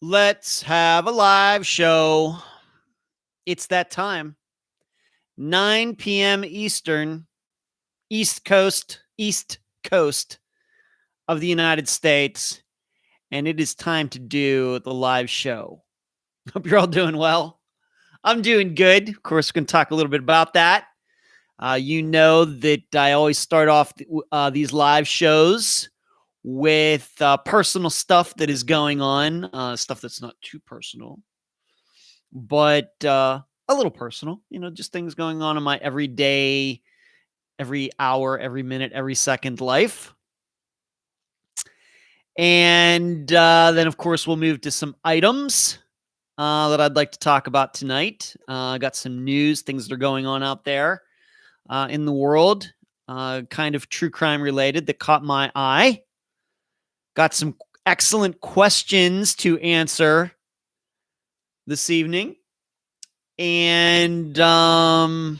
Let's have a live show. It's that time. 9 p.m. Eastern, East Coast of the United States. And it is time to do the live show. Hope you're all doing well. I'm doing good. Of course, we're going to talk a little bit about that. You know that I always start off these live shows with personal stuff that is going on, stuff that's not too personal, but a little personal, just things going on in my everyday, every hour, every minute, every second life. And then, of course, we'll move to some items that I'd like to talk about tonight. I got some news, things that are going on out there in the world, kind of true crime related that caught my eye. Got some excellent questions to answer this evening. And we'll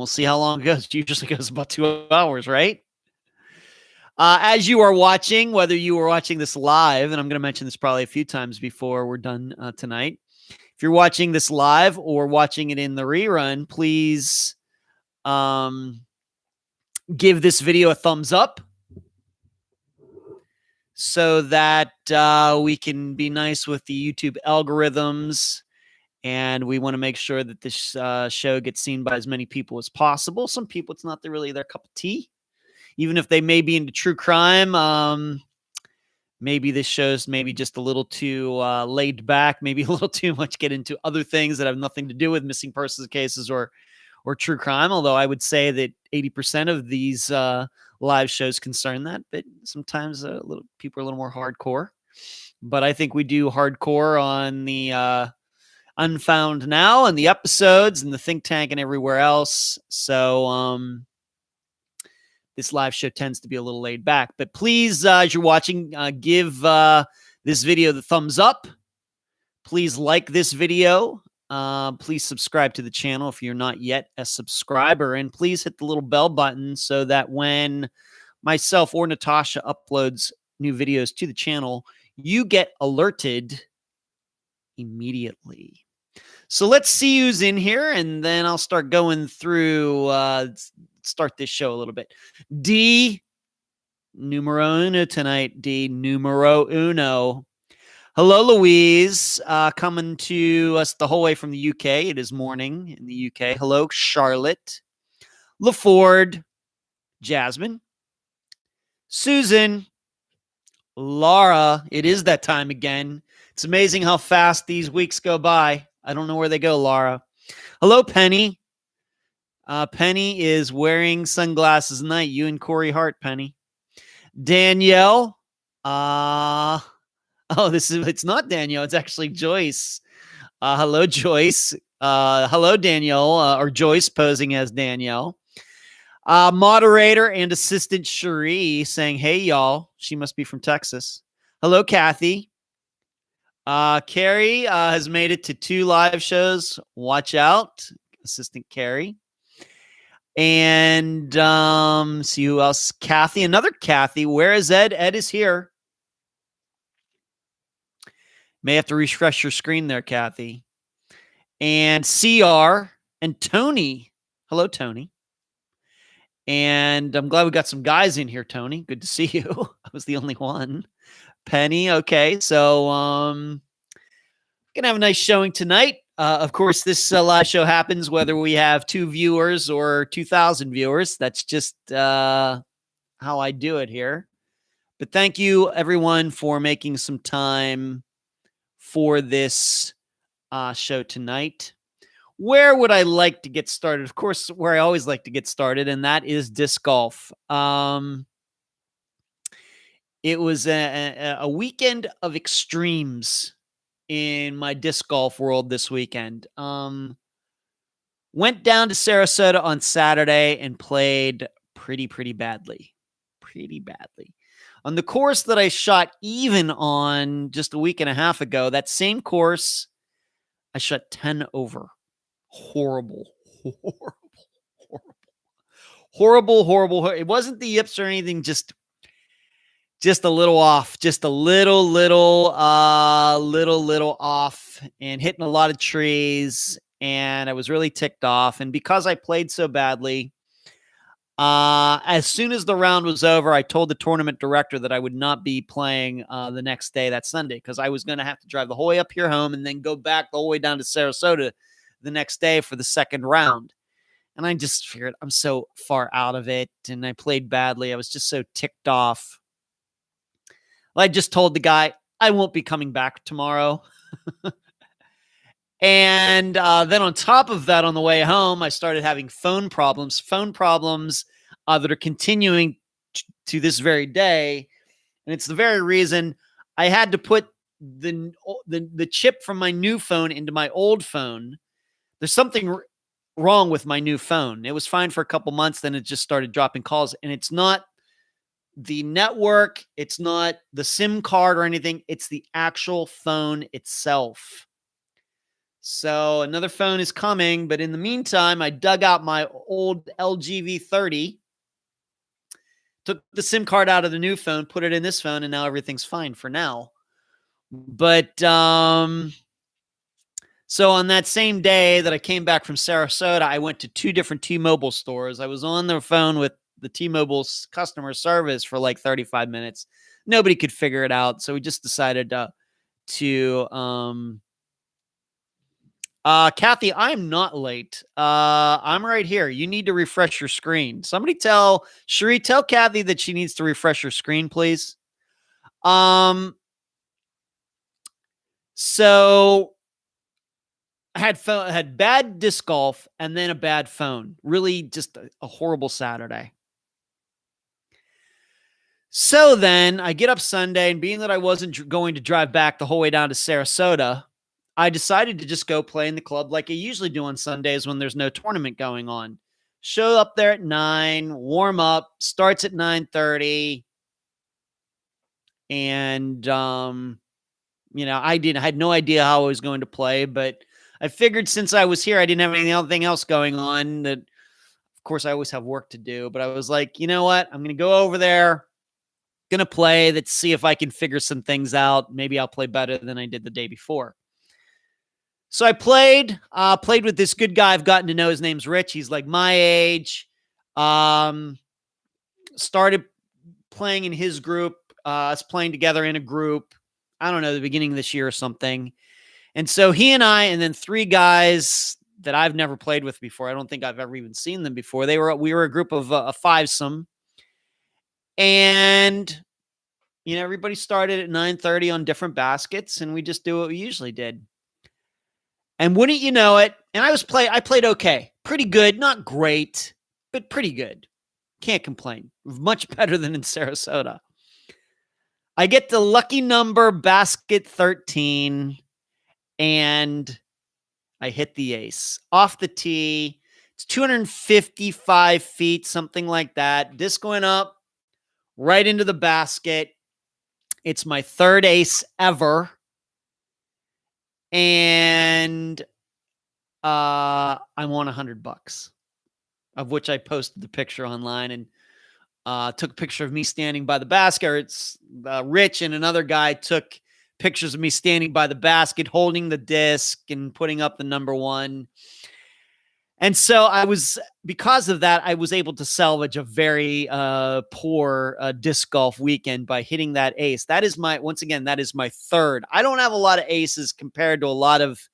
see how long it goes. It usually goes about 2 hours, right? As you are watching, whether you are watching this live, and I'm going to mention this probably a few times before we're done tonight. If you're watching this live or watching it in the rerun, please give this video a thumbs up so that we can be nice with the YouTube algorithms. And we want to make sure that this show gets seen by as many people as possible. Some people, it's not really their cup of tea. Even if they may be into true crime, maybe this show's maybe just a little too laid back, maybe a little too much get into other things that have nothing to do with missing persons cases or true crime. Although I would say that 80% of these live shows concern that, but sometimes people are a little more hardcore. But I think we do hardcore on the Unfound now and the episodes and the think tank and everywhere else. So this live show tends to be a little laid back. But please, as you're watching, give this video the thumbs up. Please like this video. Please subscribe to the channel if you're not yet a subscriber. And please hit the little bell button so that when myself or Natasha uploads new videos to the channel, you get alerted immediately. So let's see who's in here, and then I'll start going through, start this show a little bit. D, numero uno tonight, D, numero uno. Hello, Louise, coming to us the whole way from the UK. It is morning in the UK. Hello, Charlotte, LaFord, Jasmine, Susan, Laura. It is that time again. It's amazing how fast these weeks go by. I don't know where they go, Laura. Hello, Penny. Penny is wearing sunglasses tonight. You and Corey Hart, Penny. Danielle. It's not Danielle. It's actually Joyce. Hello, Joyce. Hello, Danielle, or Joyce posing as Danielle. Moderator and assistant Cherie saying, hey, y'all. She must be from Texas. Hello, Kathy. Carrie has made it to 2 live shows. Watch out, assistant Carrie. And see who else. Kathy, another Kathy. Where is Ed? Ed is here. May have to refresh your screen there, Kathy. And CR and Tony. Hello, Tony. And I'm glad we got some guys in here, Tony. Good to see you. I was the only one. Penny. Okay. So, gonna have a nice showing tonight. Of course, this live show happens whether we have 2 viewers or 2,000 viewers. That's just how I do it here. But thank you, everyone, for making some time for this show tonight. Where would I like to get started? Of course, where I always like to get started, and that is disc golf. It was a weekend of extremes in my disc golf world this weekend. Went down to Sarasota on Saturday and played pretty badly. Pretty badly. On the course that I shot even on just a week and a half ago, that same course, I shot 10 over. Horrible. It wasn't the yips or anything, just just a little off, just a little off, and hitting a lot of trees. And I was really ticked off. And because I played so badly, as soon as the round was over, I told the tournament director that I would not be playing the next day, that Sunday, because I was going to have to drive the whole way up here home and then go back the whole way down to Sarasota the next day for the second round. And I just figured I'm so far out of it, and I played badly. I was just so ticked off. I just told the guy, I won't be coming back tomorrow. And then on top of that, on the way home, I started having phone problems that are continuing to this very day. And it's the very reason I had to put the chip from my new phone into my old phone. There's something wrong with my new phone. It was fine for a couple months. Then it just started dropping calls. And it's not the network. It's not the SIM card or anything. It's the actual phone itself. So another phone is coming, but in the meantime, I dug out my old LG V30, took the SIM card out of the new phone, put it in this phone, and now everything's fine for now. But so on that same day that I came back from Sarasota, I went to 2 different T-Mobile stores. I was on the phone with the T-Mobile's customer service for like 35 minutes. Nobody could figure it out, so we just decided to Kathy, I'm not late. I'm right here. You need to refresh your screen. Somebody tell Kathy that she needs to refresh her screen, please. So I had bad disc golf and then a bad phone. Really just a horrible Saturday. So then I get up Sunday, and being that I wasn't going to drive back the whole way down to Sarasota, I decided to just go play in the club like I usually do on Sundays when there's no tournament going on. Show up there at 9, warm up, starts at 9:30. And, I had no idea how I was going to play, but I figured since I was here, I didn't have anything else going on. That, of course, I always have work to do, but I was like, you know what? I'm going to go over there, going to play. Let's see if I can figure some things out. Maybe I'll play better than I did the day before. So I played with this good guy I've gotten to know. His name's Rich. He's like my age. Started playing in his group, us playing together in a group, I don't know, the beginning of this year or something. And so he and I, and then 3 guys that I've never played with before. I don't think I've ever even seen them before. We were a group of a 5-some. And, everybody started at 9:30 on different baskets, and we just do what we usually did. And wouldn't you know it, and I played okay. Pretty good. Not great, but pretty good. Can't complain. Much better than in Sarasota. I get the lucky number basket 13, and I hit the ace. Off the tee. It's 255 feet, something like that. Disc went up right into the basket. It's my 3rd ace ever. And I won $100, of which I posted the picture online, and took a picture of me standing by the basket. It's Rich and another guy took pictures of me standing by the basket, holding the disc and putting up the number 1. And so because of that, I was able to salvage a very poor disc golf weekend by hitting that ace. That is my 3rd. I don't have a lot of aces compared to a lot of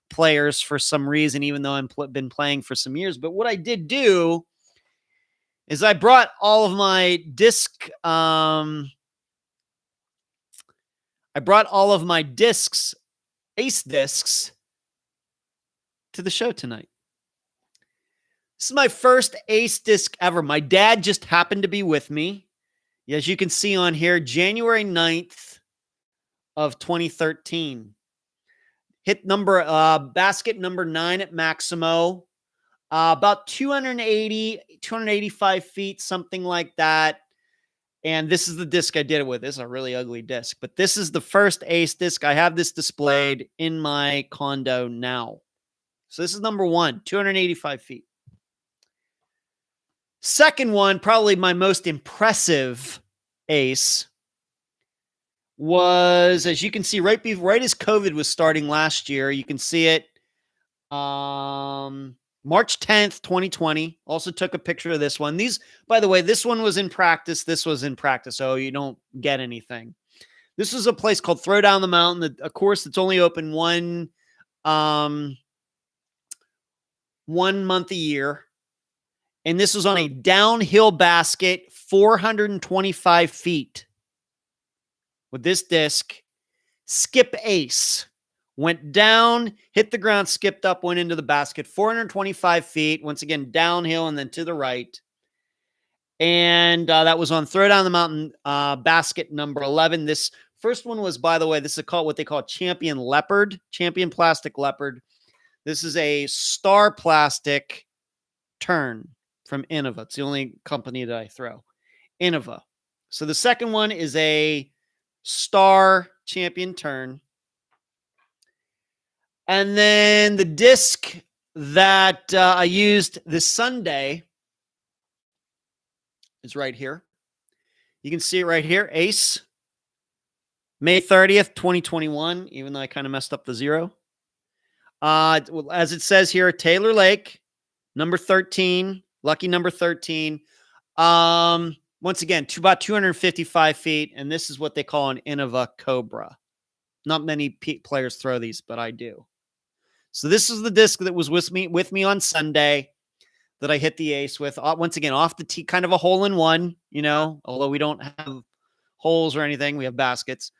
players for some reason, even though I've been playing for some years. But what I did do is I brought all of my ace discs, to the show tonight. This is my first ace disc ever. My dad just happened to be with me. As you can see on here, January 9th of 2013. Hit basket number 9 at Maximo. About 285 feet, something like that. And this is the disc I did it with. This is a really ugly disc, but this is the first ace disc. I have this displayed in my condo now. So this is number 1, 285 feet. Second one, probably my most impressive ace, was, as you can see, right as COVID was starting last year. You can see it. March 10th, 2020. Also took a picture of this one. These, by the way, this one was in practice. This was in practice, so you don't get anything. This is a place called Throw Down the Mountain, a course that's only open one month a year. And this was on a downhill basket, 425 feet. With this disc, skip ace. Went down, hit the ground, skipped up, went into the basket, 425 feet. Once again, downhill and then to the right. And that was on Throw Down the Mountain basket number 11. This first one was, by the way, this is called what they call Champion Plastic Leopard. This is a Star Plastic turn from Innova. It's the only company that I throw. Innova. So the second one is a Star Champion turn. And then the disc that I used this Sunday is right here. You can see it right here. Ace. May 30th, 2021, even though I kind of messed up the 0. As it says here, Taylor Lake, number 13, lucky number 13. Once again, about 255 feet, and this is what they call an Innova Cobra. Not many players throw these, but I do. So this is the disc that was with me on Sunday that I hit the ace with. Once again, off the tee, kind of a hole-in-one, although we don't have holes or anything. We have baskets.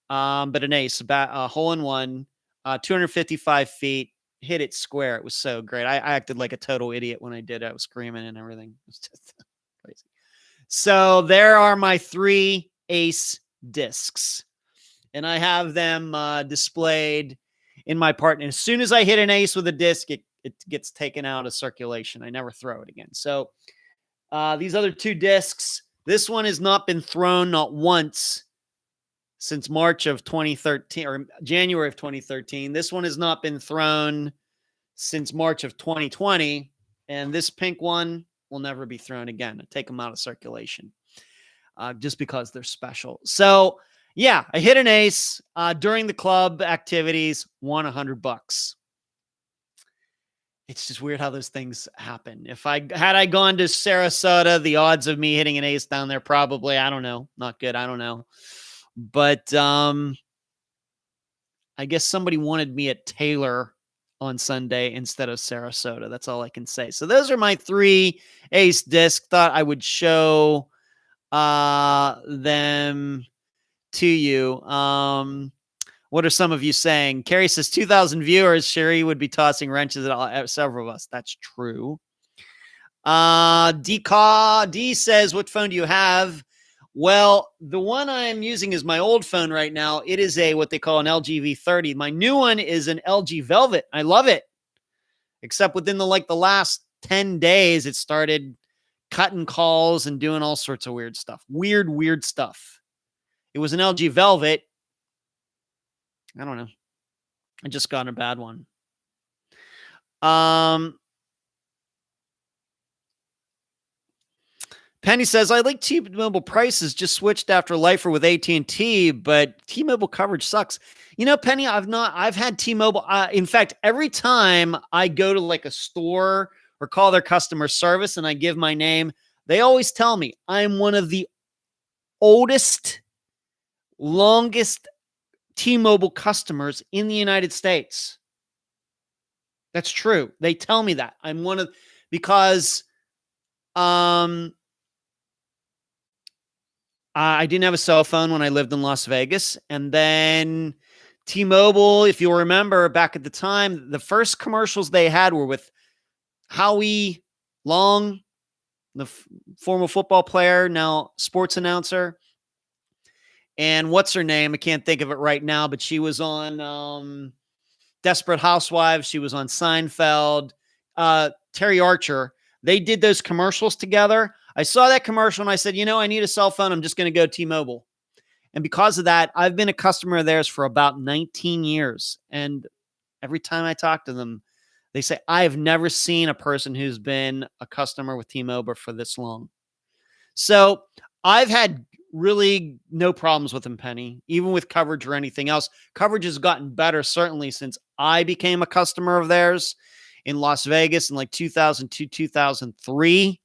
But an ace, a hole-in-one, 255 feet, hit it square. It was so great. I acted like a total idiot when I did it. I was screaming and everything. It was just crazy. So there are my 3 ace discs. And I have them displayed in my partner. As soon as I hit an ace with a disc, it gets taken out of circulation. I never throw it again. So these other 2 discs, this one has not been thrown, not once, since March of 2013 or January of 2013. This one has not been thrown since March of 2020. And this pink one will never be thrown again. I take them out of circulation just because they're special. So yeah, I hit an ace during the club activities, won $100. It's just weird how those things happen. Had I gone to Sarasota, the odds of me hitting an ace down there, probably, I don't know, not good. I don't know. But I guess somebody wanted me at Taylor on Sunday instead of Sarasota. That's all I can say. So those are my 3 ace discs. Thought I would show them to you. What are some of you saying? Carrie says 2,000 viewers. Sherry would be tossing wrenches at several of us. That's true. D says, what phone do you have? Well, the one I'm using is my old phone right now. It is what they call an LG V30. My new one is an LG Velvet. I love it. Except within the last 10 days, it started cutting calls and doing all sorts of weird stuff. Weird stuff. It was an LG Velvet. I don't know. I just got a bad one. Penny says, I like T-Mobile prices, just switched after Lifer with AT&T, but T-Mobile coverage sucks. Penny, I've had T-Mobile. In fact, every time I go to a store or call their customer service and I give my name, they always tell me I'm one of the oldest, longest T-Mobile customers in the United States. That's true. They tell me that. I'm one of, because I didn't have a cell phone when I lived in Las Vegas. And then T-Mobile, if you'll remember back at the time, the first commercials they had were with Howie Long, the former football player, now sports announcer. And what's her name? I can't think of it right now, but she was on Desperate Housewives. She was on Seinfeld. Terry Archer. They did those commercials together. I saw that commercial and I said, I need a cell phone. I'm just going to go T-Mobile. And because of that, I've been a customer of theirs for about 19 years. And every time I talk to them, they say, I have never seen a person who's been a customer with T-Mobile for this long. So I've had really no problems with them, Penny, even with coverage or anything else. Coverage has gotten better, certainly, since I became a customer of theirs in Las Vegas in like 2002, 2003.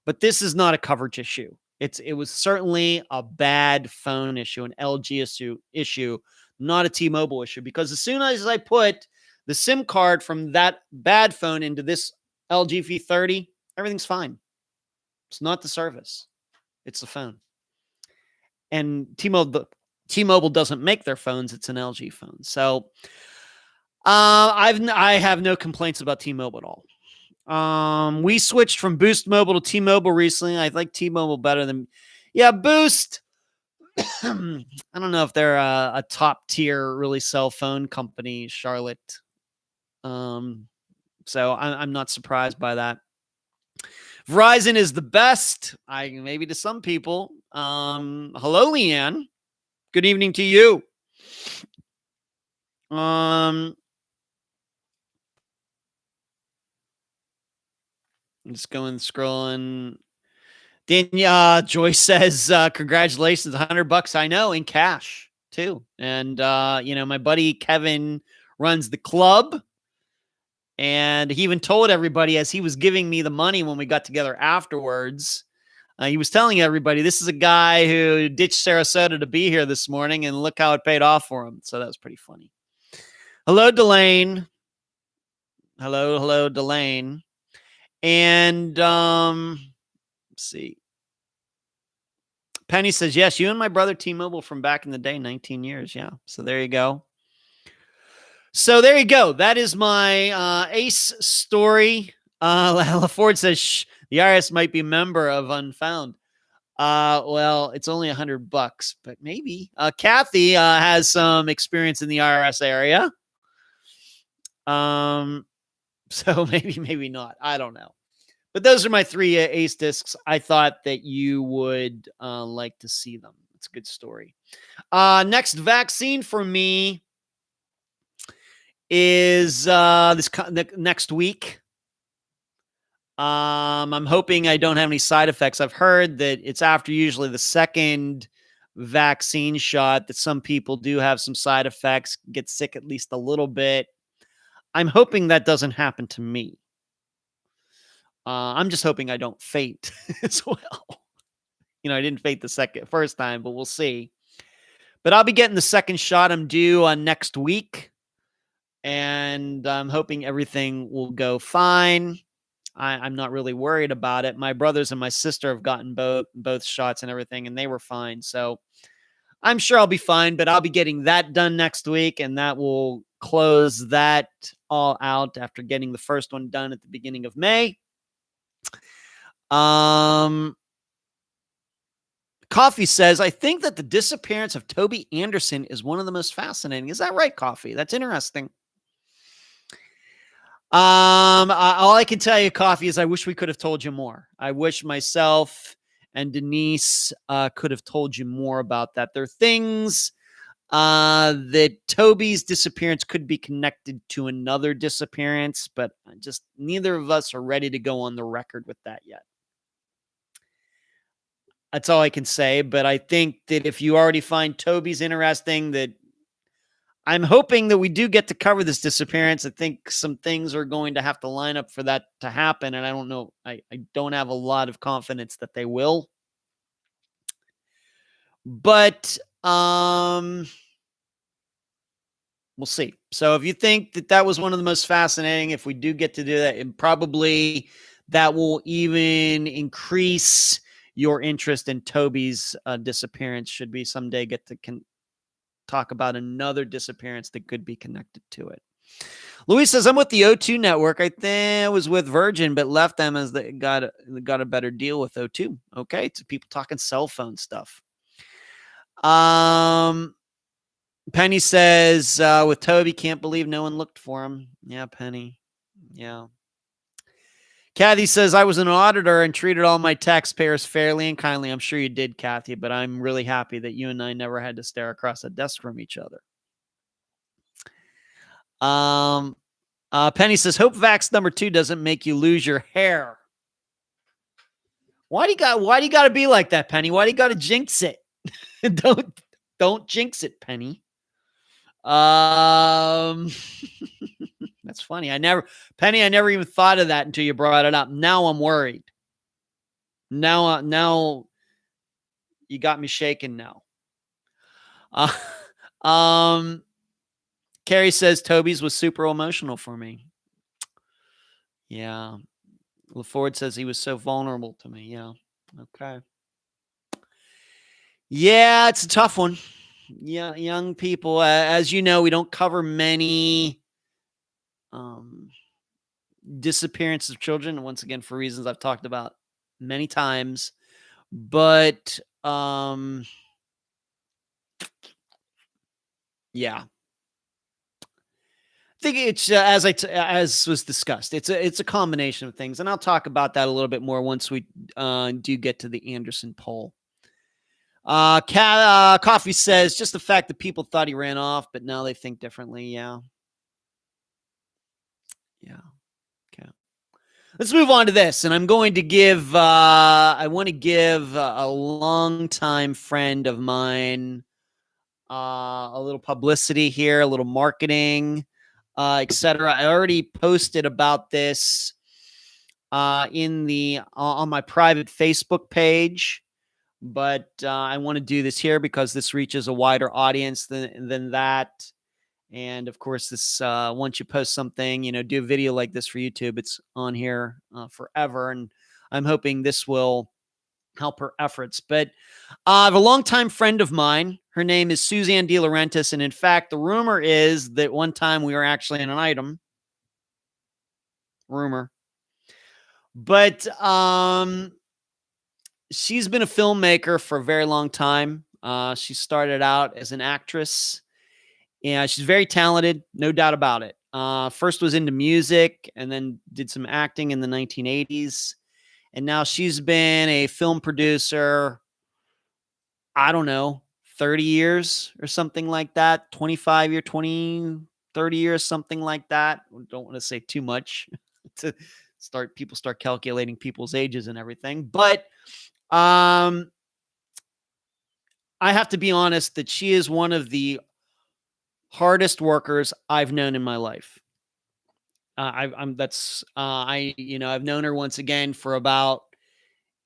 But this is not a coverage issue. It was certainly a bad phone issue, an LG issue, not a T-Mobile issue. Because as soon as I put the SIM card from that bad phone into this LG V30, everything's fine. It's not the service. It's the phone. And T-Mobile doesn't make their phones. It's an LG phone. So I have no complaints about T-Mobile at all. We switched from Boost Mobile to T-Mobile recently. I like T-Mobile better than, Boost. I don't know if they're a top tier really cell phone company, Charlotte. So I'm not surprised by that. Verizon is the best. Maybe to some people. Hello, Leanne. Good evening to you. I'm just scrolling. Joyce says, congratulations, $100. I know, in cash too. And, my buddy Kevin runs the club. And he even told everybody as he was giving me the money when we got together afterwards, he was telling everybody, this is a guy who ditched Sarasota to be here this morning, and look how it paid off for him. So that was pretty funny. Hello, Delane. Hello, Delane. And let's see. Penny says, yes, you and my brother T-Mobile from back in the day, 19 years. Yeah. So there you go. That is my ace story. LaFord says the IRS might be a member of Unfound. Well, it's only $100, but maybe. Kathy has some experience in the IRS area. So maybe not. I don't know. But those are my three ace discs. I thought that you would like to see them. It's a good story. Next vaccine for me is next week. I'm hoping I don't have any side effects. I've heard that it's after usually the second vaccine shot that some people do have some side effects, get sick at least a little bit. I'm hoping that doesn't happen to me. I'm just hoping I don't faint as well. I didn't faint the first time, but we'll see. But I'll be getting the second shot. I'm due next week. And I'm hoping everything will go fine. I'm not really worried about it. My brothers and my sister have gotten both shots and everything, and they were fine. So I'm sure I'll be fine, but I'll be getting that done next week, and that will close that all out after getting the first one done at the beginning of May. Coffee says, I think that the disappearance of Toby Anderson is one of the most fascinating. Is that right, Coffee? That's interesting. All I can tell you, Coffee, is I wish we could have told you more. I wish myself and Denise could have told you more about that. There are things that Toby's disappearance could be connected to another disappearance, but just neither of us are ready to go on the record with that yet. That's all I can say. But I think that if you already find Toby's interesting, that I'm hoping that we do get to cover this disappearance. I think some things are going to have to line up for that to happen. And I don't know. I don't have a lot of confidence that they will. But we'll see. So if you think that was one of the most fascinating, if we do get to do that, and probably that will even increase your interest in Toby's disappearance, should we someday get to talk about another disappearance that could be connected to it. Luis says, I'm with the O2 network. I think I was with Virgin, but left them as they got a better deal with O2. Okay. It's people talking cell phone stuff. Penny says, with Toby, can't believe no one looked for him. Yeah, Penny. Yeah. Kathy says, I was an auditor and treated all my taxpayers fairly and kindly. I'm sure you did, Kathy, but I'm really happy that you and I never had to stare across a desk from each other. Penny says, hope vax number 2 doesn't make you lose your hair. Why do you got to be like that, Penny? Why do you got to jinx it? don't jinx it, Penny. That's funny. Penny, I never even thought of that until you brought it up. Now I'm worried. Now you got me shaking now. Carrie says Toby's was super emotional for me. Yeah. LaFord says he was so vulnerable to me. Yeah. Okay. Yeah, it's a tough one. Yeah, young people, as you know, we don't cover many disappearance of children. Once again, for reasons I've talked about many times. But yeah, I think it's as was discussed. It's a combination of things, and I'll talk about that a little bit more once we do get to the Anderson poll. Coffee says just the fact that people thought he ran off, but now they think differently. Yeah. Okay. Let's move on to this, and I'm going to give. I want to give a longtime friend of mine a little publicity here, a little marketing, etc. I already posted about this on my private Facebook page, but I want to do this here because this reaches a wider audience than that. And of course, this once you post something, do a video like this for YouTube, it's on here forever. And I'm hoping this will help her efforts. But I have a longtime friend of mine. Her name is Suzanne De Laurentiis. And in fact, the rumor is that one time we were actually in an item. Rumor. But she's been a filmmaker for a very long time. She started out as an actress. Yeah, she's very talented, no doubt about it. First was into music and then did some acting in the 1980s. And now she's been a film producer, I don't know, 30 years or something like that, 25 years, 20, 30 years, something like that. Don't want to say too much to people start calculating people's ages and everything. But I have to be honest that she is one of the hardest workers I've known in my life. I've known her once again for about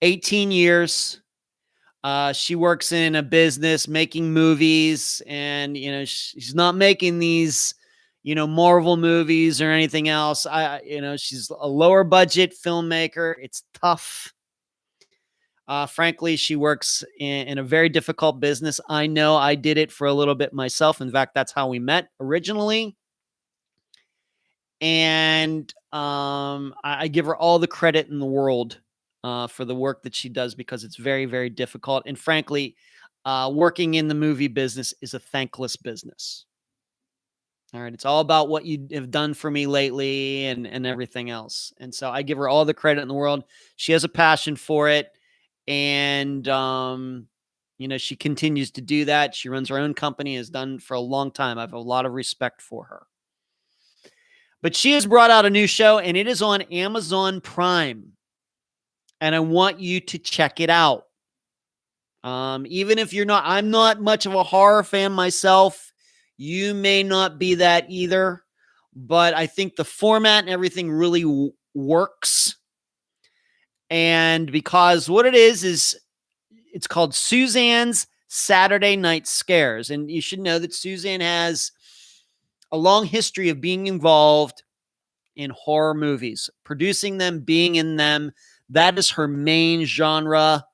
18 years. She works in a business making movies, and she's not making these Marvel movies or anything else. She's a lower budget filmmaker. It's tough. Frankly, she works in a very difficult business. I know I did it for a little bit myself. In fact, that's how we met originally. And I give her all the credit in the world for the work that she does, because it's very, very difficult. And frankly, working in the movie business is a thankless business. All right. It's all about what you have done for me lately and everything else. And so I give her all the credit in the world. She has a passion for it. And, she continues to do that. She runs her own company, has done for a long time. I have a lot of respect for her. But she has brought out a new show, and it is on Amazon Prime. And I want you to check it out. Even if I'm not much of a horror fan myself. You may not be that either. But I think the format and everything really works. And because what it is it's called Suzanne's Saturday Night Scares. And you should know that Suzanne has a long history of being involved in horror movies, producing them, being in them. That is her main genre.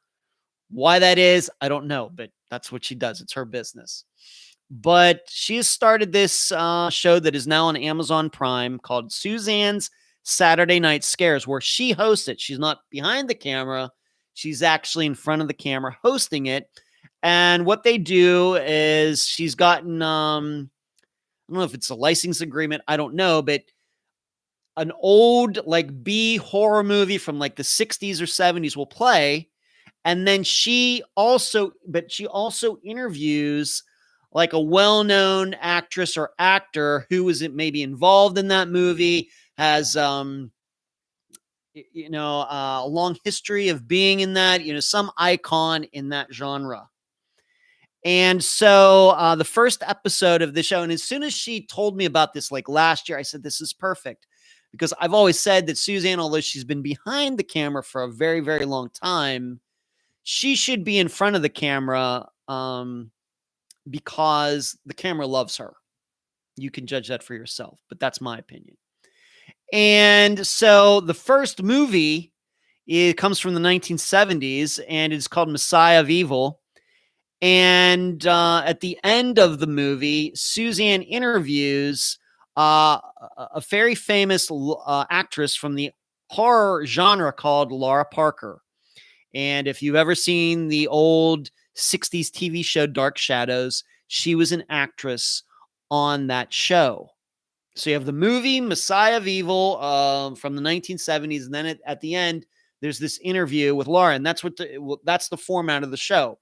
Why that is, I don't know, but that's what she does. It's her business. But she has started this show that is now on Amazon Prime called Suzanne's Saturday Night Scares, where she hosts it. She's not behind the camera. She's actually in front of the camera hosting it. And what they do is she's gotten, I don't know if it's a license agreement. I don't know, but an old B horror movie from the 60s or 70s will play. And then she also interviews a well-known actress or actor who was maybe involved in that movie, has, a long history of being in that, some icon in that genre. And so the first episode of the show, and as soon as she told me about this, like last year, I said, this is perfect. Because I've always said that Suzanne, although she's been behind the camera for a very, very long time, she should be in front of the camera because the camera loves her. You can judge that for yourself, but that's my opinion. And so the first movie, it comes from the 1970s, and it's called Messiah of Evil. And at the end of the movie, Suzanne interviews a very famous actress from the horror genre called Laura Parker. And if you've ever seen the old 60s TV show Dark Shadows, she was an actress on that show. So you have the movie Messiah of Evil from the 1970s, and then at the end, there's this interview with Laura, and that's the format of the show.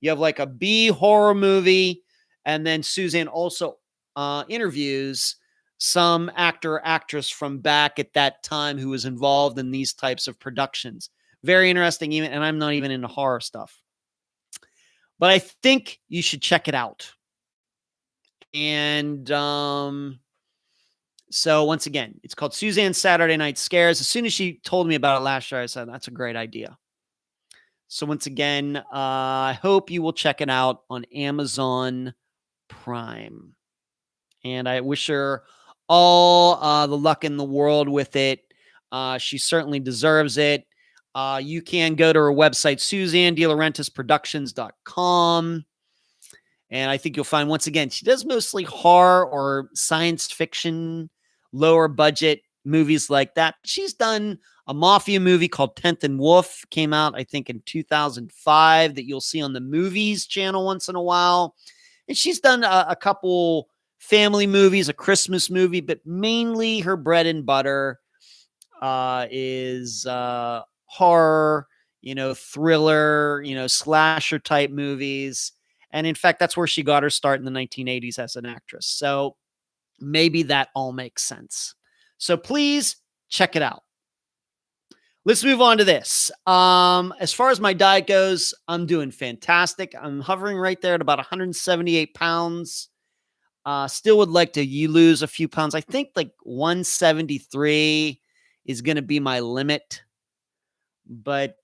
You have like a B horror movie, and then Suzanne also interviews some actor or actress from back at that time who was involved in these types of productions. Very interesting, even, and I'm not even into horror stuff. But I think you should check it out. And so once again, it's called Suzanne's Saturday Night Scares. As soon as she told me about it last year, I said, that's a great idea. So once again, I hope you will check it out on Amazon Prime. And I wish her all the luck in the world with it. She certainly deserves it. You can go to her website, SuzanneDeLaurentisProductions.com. And I think you'll find, once again, she does mostly horror or science fiction, lower budget movies like that. She's done a mafia movie called 10th and Wolf, came out, I think, in 2005, that you'll see on the Movies channel once in a while. And she's done a couple family movies, a Christmas movie, but mainly her bread and butter is horror, thriller, slasher type movies. And in fact, that's where she got her start in the 1980s as an actress. So maybe that all makes sense. So please check it out. Let's move on to this. As far as my diet goes, I'm doing fantastic. I'm hovering right there at about 178 pounds. Still would like to lose a few pounds. I think like 173 is going to be my limit. But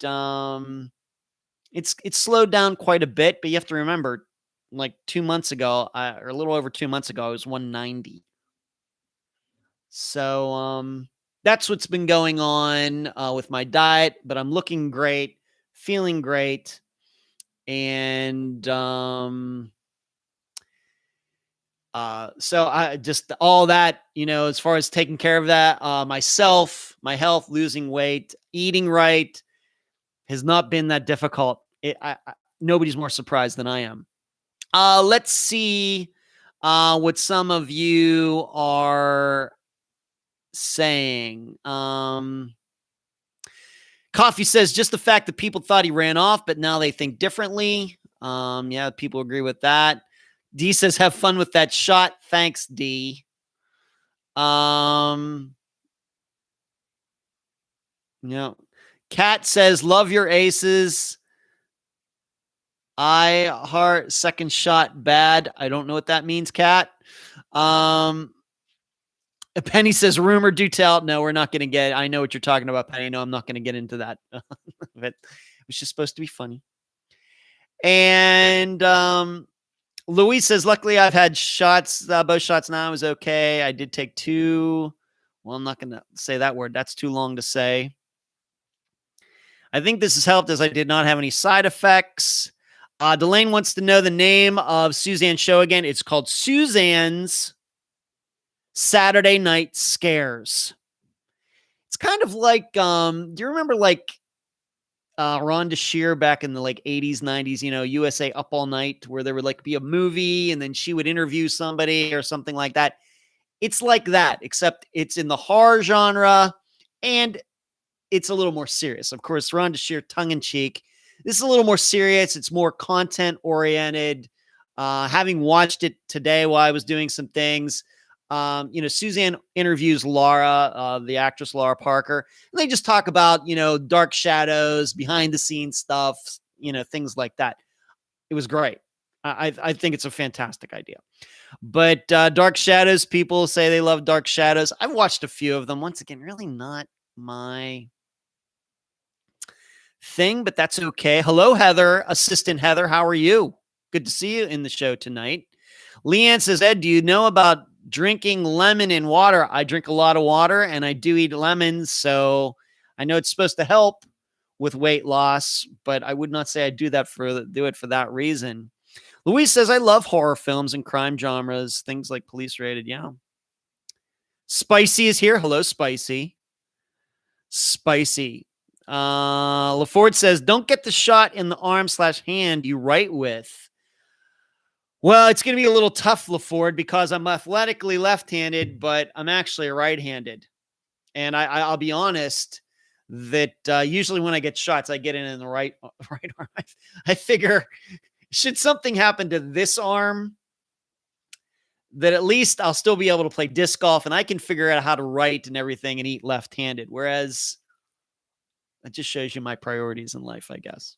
it's slowed down quite a bit. But you have to remember, like 2 months ago, or a little over 2 months ago, I was 190. So that's what's been going on with my diet. But I'm looking great, feeling great. And so I just all that, as far as taking care of that, myself, my health, losing weight, eating right has not been that difficult. Nobody's more surprised than I am. Let's see what some of you are saying. Coffee says, just the fact that people thought he ran off, but now they think differently. Yeah, people agree with that. D says, have fun with that shot. Thanks, D. Kat says, love your aces. I heart second shot bad. I don't know what that means, Kat. Penny says, rumor do tell. No, we're not going to get, I know what you're talking about, Penny. No, I'm not going to get into that. But it was just supposed to be funny. And Louise says, luckily I've had shots, both shots now. I was okay. I did take 2. Well, I'm not going to say that word. That's too long to say. I think this has helped as I did not have any side effects. Delane wants to know the name of Suzanne's show again. It's called Suzanne's Saturday Night Scares. It's kind of like, do you remember like Rhonda Shear back in the like 80s, 90s, USA Up All Night, where there would like be a movie and then she would interview somebody or something like that. It's like that, except it's in the horror genre and it's a little more serious. Of course, Rhonda Shear, tongue-in-cheek. This is a little more serious. It's more content-oriented. Having watched it today while I was doing some things, Suzanne interviews Laura, the actress Laura Parker, and they just talk about, dark shadows, behind the scenes stuff, things like that. It was great. I think it's a fantastic idea. But Dark Shadows, people say they love Dark Shadows. I've watched a few of them. Once again, really not my thing, but that's okay. Hello, Heather, Assistant Heather. How are you? Good to see you in the show tonight. Leanne says, Ed, do you know about drinking lemon in water? I drink a lot of water and I do eat lemons, so I know it's supposed to help with weight loss, but I would not say I do it for that reason. Louise says, I love horror films and crime genres, things like Police Rated. Yeah. Spicy is here. Hello, Spicy. Spicy. LaFord says, don't get the shot in the arm/hand you write with. Well, it's going to be a little tough, LaFord, because I'm athletically left-handed, but I'm actually right-handed. And I'll be honest that usually when I get shots, I get it in the right arm. I figure, should something happen to this arm, that at least I'll still be able to play disc golf and I can figure out how to write and everything and eat left-handed. Whereas that just shows you my priorities in life, I guess.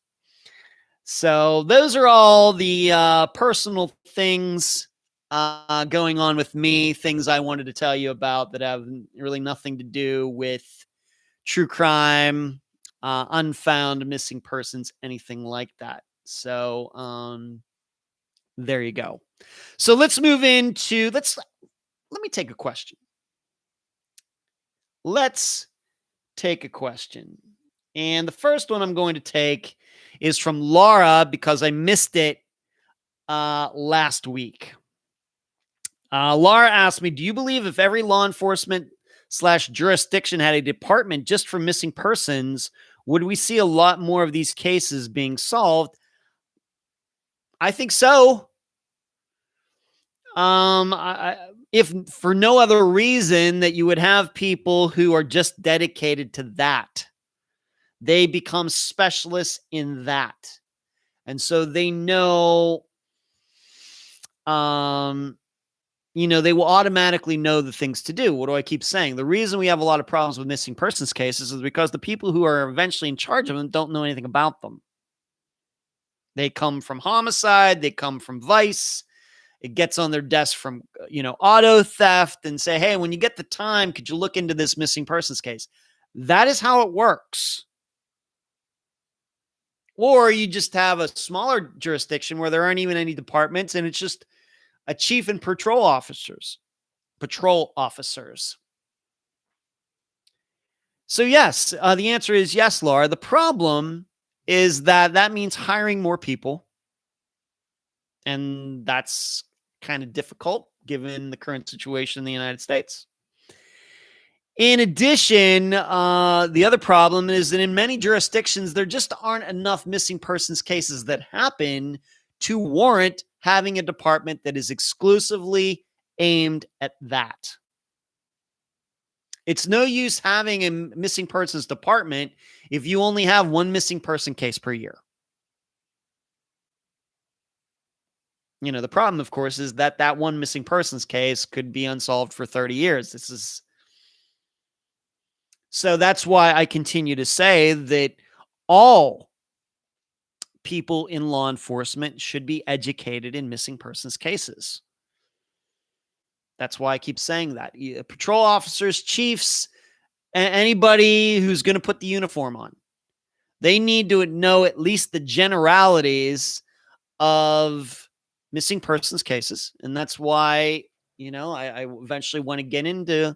So those are all the personal things going on with me, things I wanted to tell you about that have really nothing to do with true crime, unfound, missing persons, anything like that. So there you go. So let's move into, let me take a question. Let's take a question. And the first one I'm going to take is from Laura because I missed it last week. Laura asked me, do you believe if every law enforcement / jurisdiction had a department just for missing persons, would we see a lot more of these cases being solved? I think so. If for no other reason that you would have people who are just dedicated to that. They become specialists in that. And so they know, they will automatically know the things to do. What do I keep saying? The reason we have a lot of problems with missing persons cases is because the people who are eventually in charge of them don't know anything about them. They come from homicide. They come from vice. It gets on their desk from, auto theft and say, hey, when you get the time, could you look into this missing persons case? That is how it works. Or you just have a smaller jurisdiction where there aren't even any departments and it's just a chief and patrol officers. So yes, the answer is yes, Laura. The problem is that means hiring more people. And that's kind of difficult given the current situation in the United States. In addition, the other problem is that in many jurisdictions, there just aren't enough missing persons cases that happen to warrant having a department that is exclusively aimed at that. It's no use having a missing persons department if you only have one missing person case per year. The problem, of course, is that one missing persons case could be unsolved for 30 years. So that's why I continue to say that all people in law enforcement should be educated in missing persons cases. That's why I keep saying that. Patrol officers, chiefs, anybody who's going to put the uniform on, they need to know at least the generalities of missing persons cases. And that's why, I eventually want to get into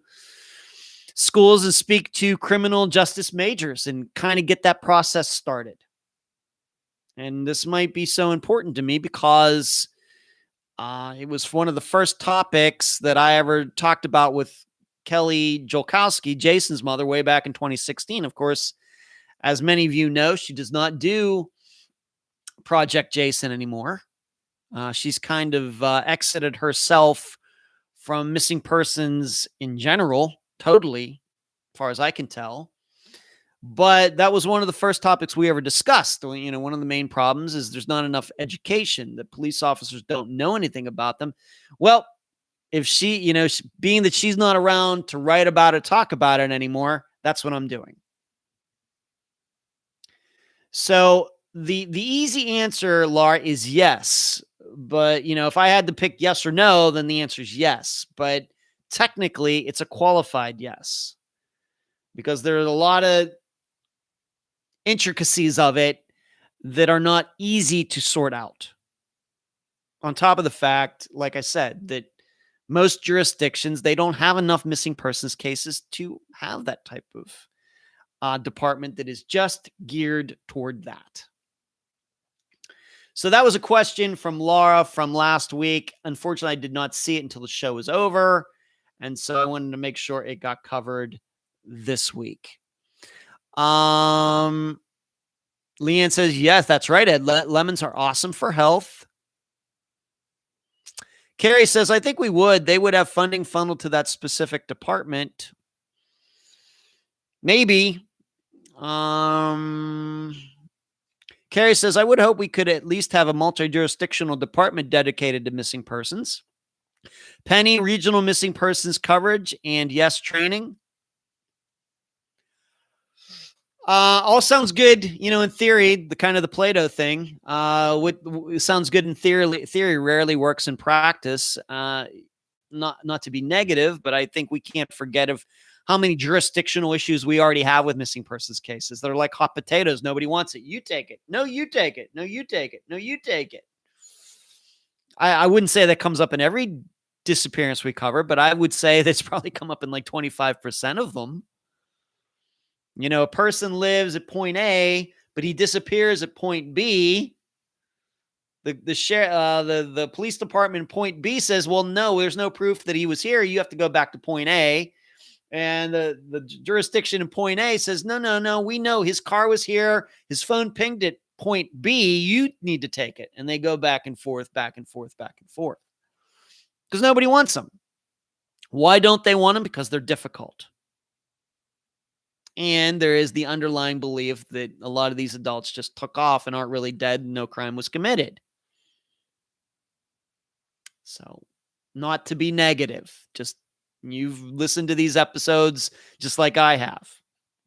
schools and speak to criminal justice majors and kind of get that process started. And this might be so important to me because it was one of the first topics that I ever talked about with Kelly Jolkowski, Jason's mother, way back in 2016. Of course, as many of you know, she does not do Project Jason anymore. She's kind of exited herself from missing persons in general. Totally, as far as I can tell. But that was one of the first topics we ever discussed. One of the main problems is there's not enough education. The police officers don't know anything about them. Well, if she, being that she's not around to write about it, talk about it anymore, that's what I'm doing. So the easy answer, Laura, is yes. But, if I had to pick yes or no, then the answer is yes. But technically, it's a qualified yes, because there are a lot of intricacies of it that are not easy to sort out. On top of the fact, like I said, that most jurisdictions, they don't have enough missing persons cases to have that type of department that is just geared toward that. So that was a question from Laura from last week. Unfortunately, I did not see it until the show was over. And so I wanted to make sure it got covered this week. Leanne says, yes, that's right, Ed. Lemons are awesome for health. Carrie says, I think we would. They would have funding funneled to that specific department. Maybe. Carrie says, I would hope we could at least have a multi-jurisdictional department dedicated to missing persons. Penny, regional missing persons coverage, and yes, training. All sounds good, in theory, the kind of the Plato thing. What sounds good in theory rarely works in practice. Not to be negative, but I think we can't forget of how many jurisdictional issues we already have with missing persons cases. They're like hot potatoes. Nobody wants it. You take it. No, you take it. No, you take it. No, you take it. I wouldn't say that comes up in every disappearance we cover, but I would say that's probably come up in like 25% of them. A person lives at point A, but he disappears at point B. The police department in point B says, well, no, there's no proof that he was here. You have to go back to point A. And the jurisdiction in point A says, no, we know his car was here. His phone pinged at point B. You need to take it. And they go back and forth, back and forth, back and forth. Because nobody wants them. Why don't they want them? Because they're difficult. And there is the underlying belief that a lot of these adults just took off and aren't really dead and no crime was committed. So, not to be negative, just you've listened to these episodes just like I have.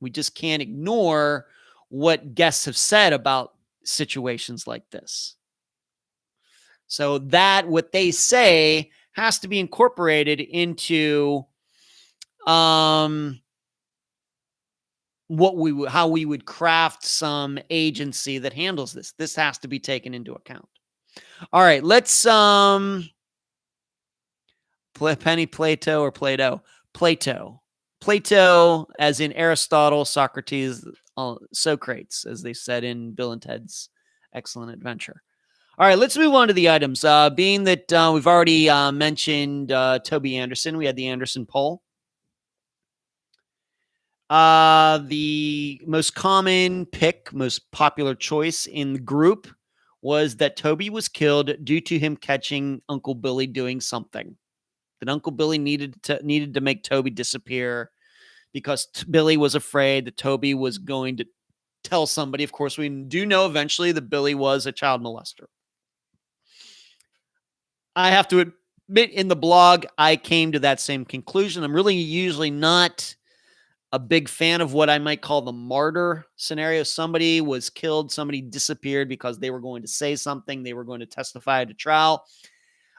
We just can't ignore what guests have said about situations like this. So that what they say has to be incorporated into how we would craft some agency that handles this. This has to be taken into account. All right, let's Penny, Plato, or Plato? Plato, as in Aristotle, Socrates, Socrates, as they said in Bill and Ted's Excellent Adventure. All right, let's move on to the items. Being that we've already mentioned Toby Anderson, we had the Anderson poll. The most common pick, most popular choice in the group was that Toby was killed due to him catching Uncle Billy doing something. That Uncle Billy needed to make Toby disappear because Billy was afraid that Toby was going to tell somebody. Of course, we do know eventually that Billy was a child molester. I have to admit, in the blog, I came to that same conclusion. I'm really usually not a big fan of what I might call the martyr scenario. Somebody was killed, somebody disappeared because they were going to say something, they were going to testify at a trial.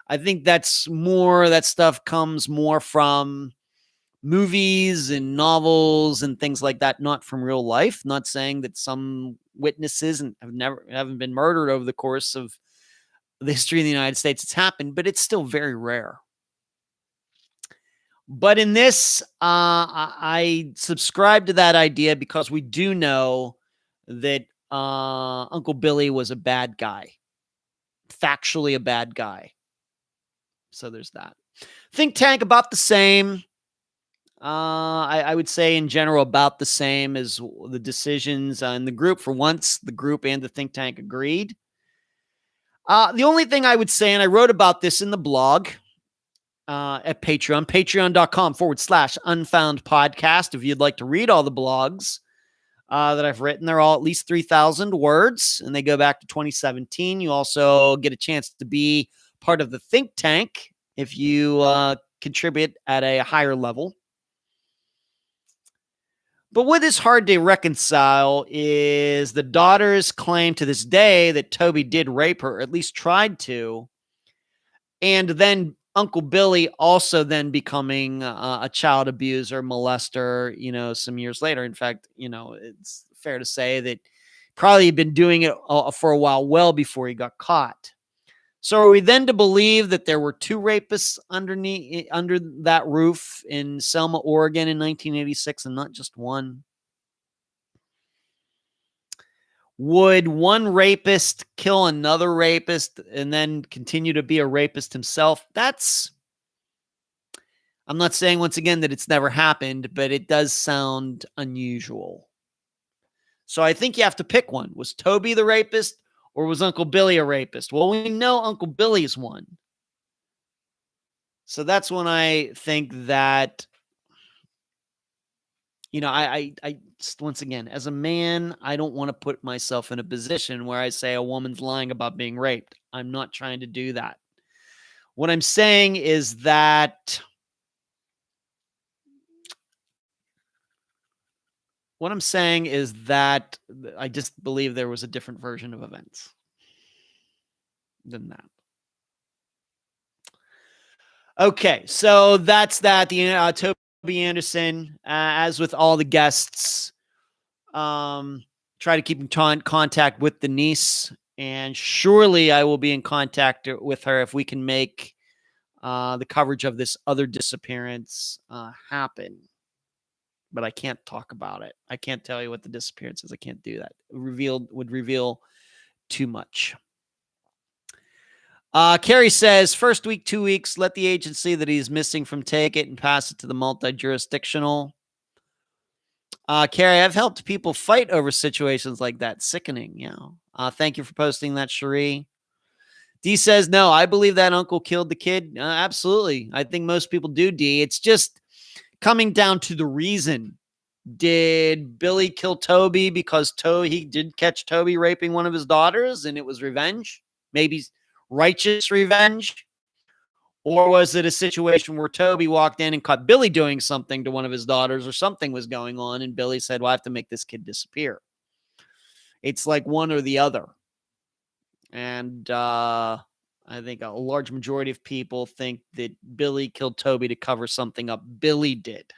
I think that stuff comes more from movies and novels and things like that, not from real life. Not saying that some witnesses haven't been murdered over the course of the history of the United States. It's happened, but it's still very rare. But in this, I subscribe to that idea because we do know that Uncle Billy was a bad guy, factually a bad guy. So there's that. Think tank, about the same. I would say in general about the same as the decisions in the group. For once, the group and the think tank agreed. The only thing I would say, and I wrote about this in the blog at Patreon, patreon.com/Unfound Podcast. If you'd like to read all the blogs that I've written, they're all at least 3,000 words, and they go back to 2017. You also get a chance to be part of the think tank if you contribute at a higher level. But what is hard to reconcile is the daughter's claim to this day that Toby did rape her, or at least tried to, and then Uncle Billy also then becoming a child abuser, molester, some years later. In fact, it's fair to say that probably had been doing it for a while, well before he got caught. So are we then to believe that there were two rapists under that roof in Selma, Oregon in 1986 and not just one? Would one rapist kill another rapist and then continue to be a rapist himself? I'm not saying once again that it's never happened, but it does sound unusual. So I think you have to pick one. Was Toby the rapist or was Uncle Billy a rapist? Well, we know Uncle Billy's one. So that's when I think that, I once again, as a man, I don't want to put myself in a position where I say a woman's lying about being raped. I'm not trying to do that. What I'm saying is that I just believe there was a different version of events than that. Okay, so that's that. The Toby Anderson, as with all the guests, try to keep in contact with the niece, and surely I will be in contact with her if we can make the coverage of this other disappearance happen. But I can't talk about it. I can't tell you what the disappearance is. I can't do that. Would reveal too much. Carrie says, first week, 2 weeks, let the agency that he's missing from take it and pass it to the multi-jurisdictional. Carrie, I've helped people fight over situations like that. Sickening, thank you for posting that, Cherie. D says, no, I believe that uncle killed the kid. Absolutely. I think most people do, D. It's just coming down to the reason. Did Billy kill Toby because he did catch Toby raping one of his daughters and it was revenge? Maybe righteous revenge? Or was it a situation where Toby walked in and caught Billy doing something to one of his daughters or something was going on and Billy said, well, I have to make this kid disappear? It's like one or the other. And I think a large majority of people think that Billy killed Toby to cover something up Billy did.